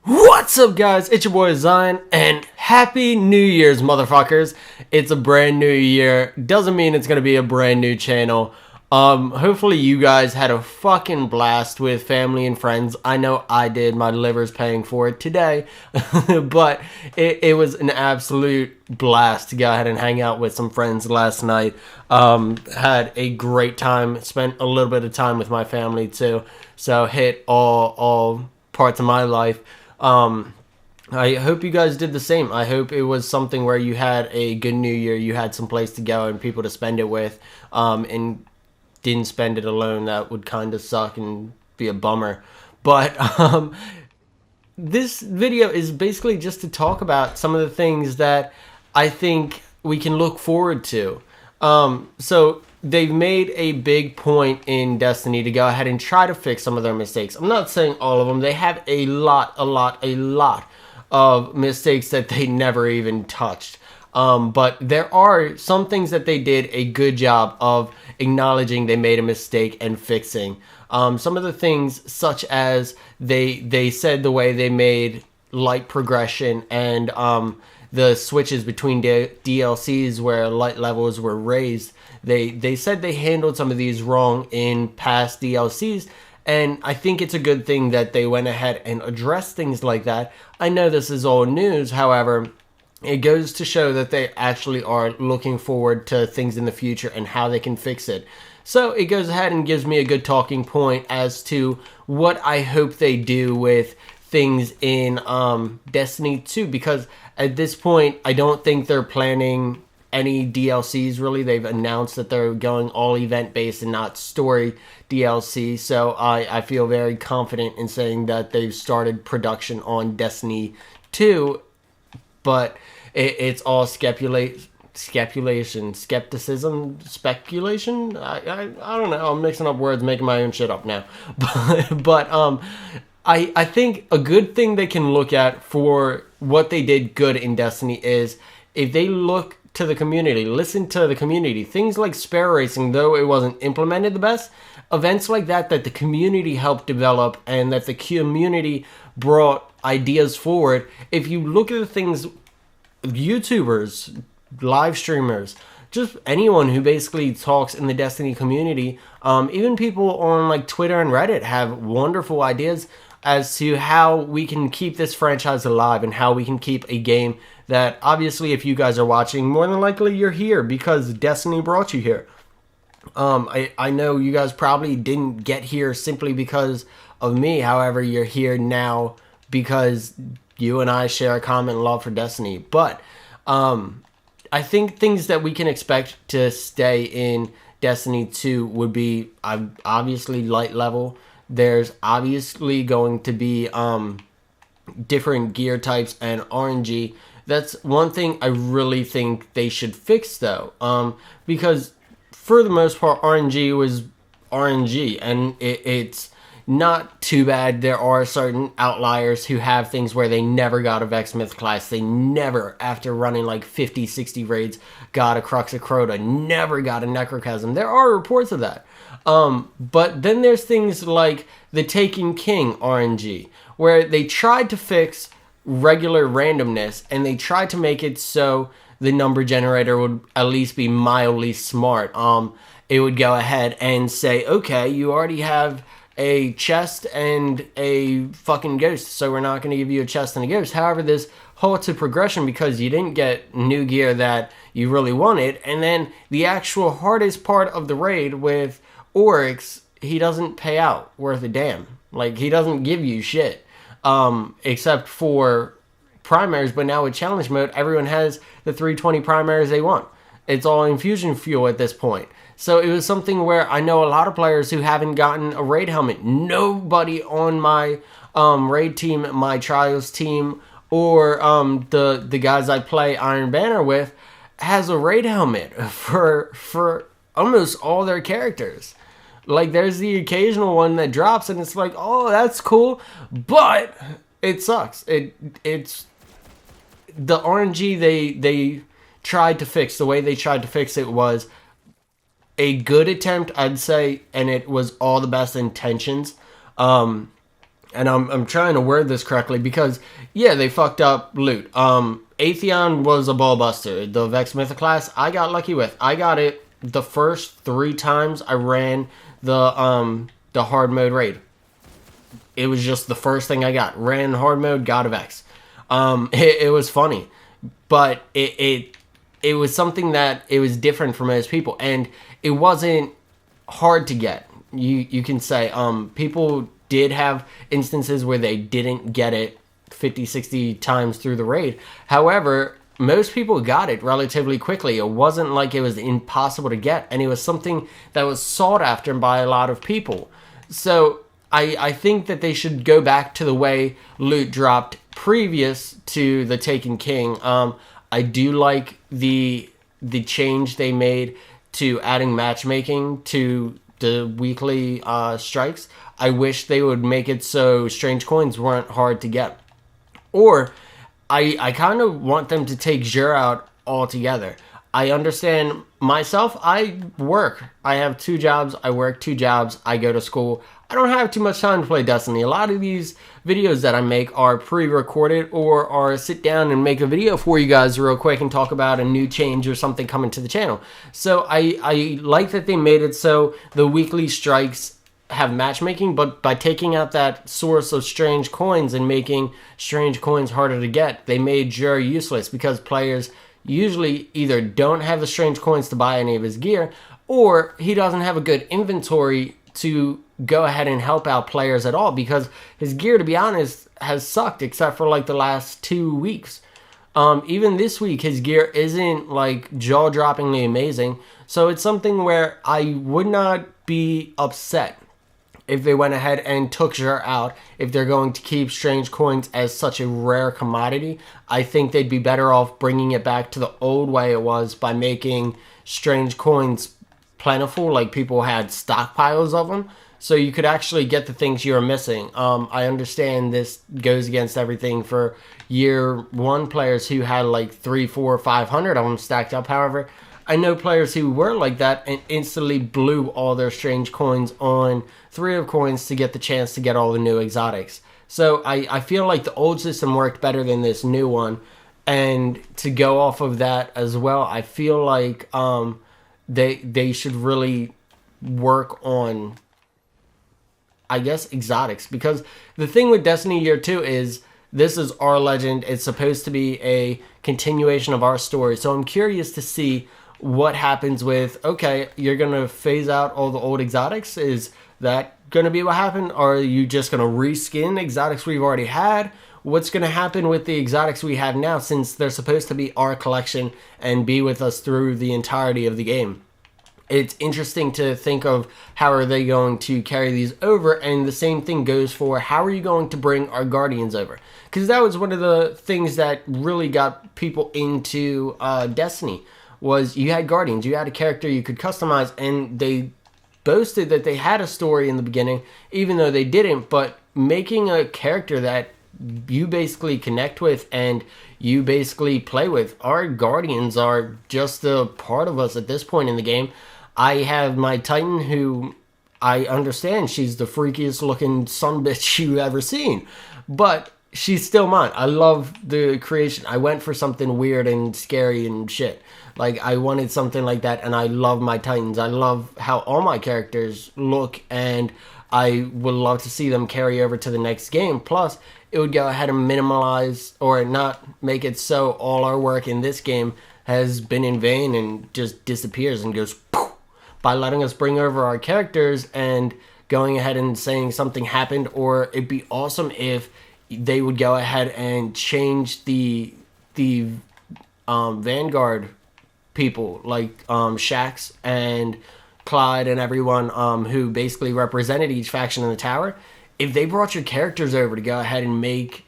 What's up, guys? It's your boy Zion, and Happy New Year's, motherfuckers. It's a brand new year. Doesn't mean it's gonna be a brand new channel. Hopefully you guys had a fucking blast with family and friends. I know I did. My liver's paying for it today. But it was an absolute blast to go ahead and hang out with some friends last night. Had a great time. Spent a little bit of time with my family too. So hit all parts of my life. I hope you guys did the same. I hope it was something where you had a good new year, you had some place to go and people to spend it with, and didn't spend it alone. That would kind of suck and be a bummer. But this video is basically just to talk about some of the things that I think we can look forward to. So they've made a big point in Destiny to go ahead and try to fix some of their mistakes. I'm not saying all of them. They have a lot of mistakes that they never even touched. But there are some things that they did a good job of acknowledging they made a mistake and fixing. Some of the things, such as they said the way they made light progression and the switches between DLCs where light levels were raised. They said they handled some of these wrong in past DLCs, and I think it's a good thing that they went ahead and addressed things like that. I know this is all news, however, it goes to show that they actually are looking forward to things in the future and how they can fix it. So it goes ahead and gives me a good talking point as to what I hope they do with things in Destiny 2, because at this point I don't think they're planning any DLCs really. They've announced that they're going all event based and not story DLC, so I feel very confident in saying that they've started production on Destiny 2, but it's all skepticism. I don't know. I'm mixing up words, making my own shit up now. But I think a good thing they can look at for what they did good in Destiny is if they look to the community, listen to the community. Things like Sparrow Racing, though it wasn't implemented the best, events like that the community helped develop and that the community brought ideas forward. If you look at the things YouTubers, live streamers, just anyone who basically talks in the Destiny community, even people on like Twitter and Reddit have wonderful ideas as to how we can keep this franchise alive and how we can keep a game that, obviously, if you guys are watching, more than likely you're here because Destiny brought you here. I know you guys probably didn't get here simply because of me. However, you're here now because you and I share a common love for Destiny. But I think things that we can expect to stay in Destiny 2 would be obviously light level. There's obviously going to be different gear types and RNG. That's one thing I really think they should fix, though, because for the most part RNG was RNG, and it's not too bad. There are certain outliers who have things where they never got a Vexmith class. They never, after running like 50, 60 raids, got a Crux of Crota. Never got a Necrochasm. There are reports of that. But then there's things like the Taken King RNG, where they tried to fix regular randomness and they tried to make it so the number generator would at least be mildly smart. It would go ahead and say, okay, you already have a chest and a fucking ghost, so we're not going to give you a chest and a ghost. However, this halted progression because you didn't get new gear that you really wanted, and then the actual hardest part of the raid with Oryx, he doesn't pay out worth a damn. Like, he doesn't give you shit, except for primaries. But now with challenge mode, everyone has the 320 primaries they want. It's all infusion fuel at this point. So it was something where I know a lot of players who haven't gotten a raid helmet. Nobody on my raid team, my trials team, or the guys I play Iron Banner with has a raid helmet for almost all their characters. Like, there's the occasional one that drops and it's like, oh, that's cool, but it sucks. It's the RNG they tried to fix. The way they tried to fix it was a good attempt, I'd say, and it was all the best intentions. and I'm trying to word this correctly because, yeah, they fucked up loot. Atheon was a ball buster. The Vex Mythic class, I got lucky with. I got it the first 3 times I ran the hard mode raid. It was just the first thing I got. Ran hard mode, got a Vex. It was funny, but it was something that it was different for most people, and it wasn't hard to get. You can say people did have instances where they didn't get it 50, 60 times through the raid. However, most people got it relatively quickly. It wasn't like it was impossible to get, and it was something that was sought after by a lot of people. So I think that they should go back to the way loot dropped previous to the Taken King. I do like the change they made to adding matchmaking to the weekly strikes. I wish they would make it so strange coins weren't hard to get. Or I kind of want them to take Xur out altogether. I understand myself. I work. I have 2 jobs. I work 2 jobs. I go to school. I don't have too much time to play Destiny. A lot of these videos that I make are pre-recorded or are sit down and make a video for you guys real quick and talk about a new change or something coming to the channel. So I like that they made it so the weekly strikes have matchmaking, but by taking out that source of strange coins and making strange coins harder to get, they made Xur useless because players usually either don't have the strange coins to buy any of his gear, or he doesn't have a good inventory to go ahead and help out players at all, because his gear, to be honest, has sucked except for like the last 2 weeks. Even this week, his gear isn't like jaw-droppingly amazing, so it's something where I would not be upset if they went ahead and took Xur out. If they're going to keep strange coins as such a rare commodity, I think they'd be better off bringing it back to the old way it was by making strange coins plentiful, like people had stockpiles of them, so you could actually get the things you're missing. I understand this goes against everything for year 1 players who had like 3, 4, 500 of them stacked up. However, I know players who were like that and instantly blew all their strange coins on 3 of coins to get the chance to get all the new exotics. So I feel like the old system worked better than this new one, and to go off of that as well, I feel like they should really work on, I guess, exotics, because the thing with Destiny Year 2 is this is our legend. It's supposed to be a continuation of our story, so I'm curious to see what happens with, okay, you're going to phase out all the old exotics. Is that going to be what happened? Or are you just going to reskin exotics we've already had? What's going to happen with the exotics we have now, since they're supposed to be our collection and be with us through the entirety of the game? It's interesting to think of how are they going to carry these over, and the same thing goes for how are you going to bring our Guardians over? Because that was one of the things that really got people into Destiny, was you had Guardians, you had a character you could customize, and they boasted that they had a story in the beginning, even though they didn't. But making a character that you basically connect with and you basically play with, our Guardians are just a part of us at this point in the game. I have my Titan, who I understand she's the freakiest looking sumbitch you've ever seen, but she's still mine. I love the creation. I went for something weird and scary and shit. Like, I wanted something like that, and I love my Titans. I love how all my characters look, and I would love to see them carry over to the next game. Plus, it would go ahead and minimize, or not make it so all our work in this game has been in vain and just disappears and goes poof, by letting us bring over our characters and going ahead and saying something happened. Or it'd be awesome if they would go ahead and change the Vanguard people, like Shax and Clyde and everyone who basically represented each faction in the tower. If they brought your characters over to go ahead and make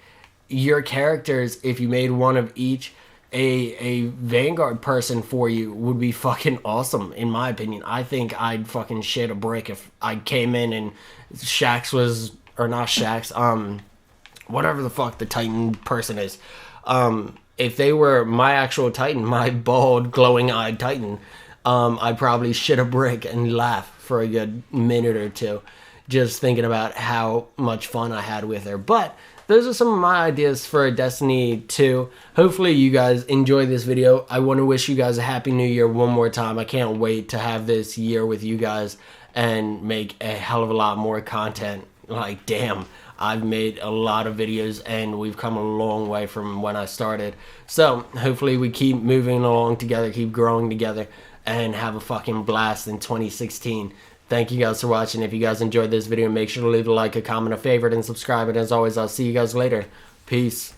your characters, if you made one of each a Vanguard person for you, would be fucking awesome, in my opinion. I think I'd fucking shit a brick if I came in and Shax was, or not Shax, whatever the fuck the Titan person is, if they were my actual Titan, my bald, glowing-eyed Titan, I'd probably shit a brick and laugh for a good minute or two. just thinking about how much fun I had with her. But those are some of my ideas for Destiny 2. Hopefully you guys enjoy this video. I want to wish you guys a happy new year one more time. I can't wait to have this year with you guys and make a hell of a lot more content. Like, damn, I've made a lot of videos and we've come a long way from when I started. So hopefully we keep moving along together, keep growing together, and have a fucking blast in 2016. Thank you guys for watching. If you guys enjoyed this video, make sure to leave a like, a comment, a favorite, and subscribe. And as always, I'll see you guys later. Peace.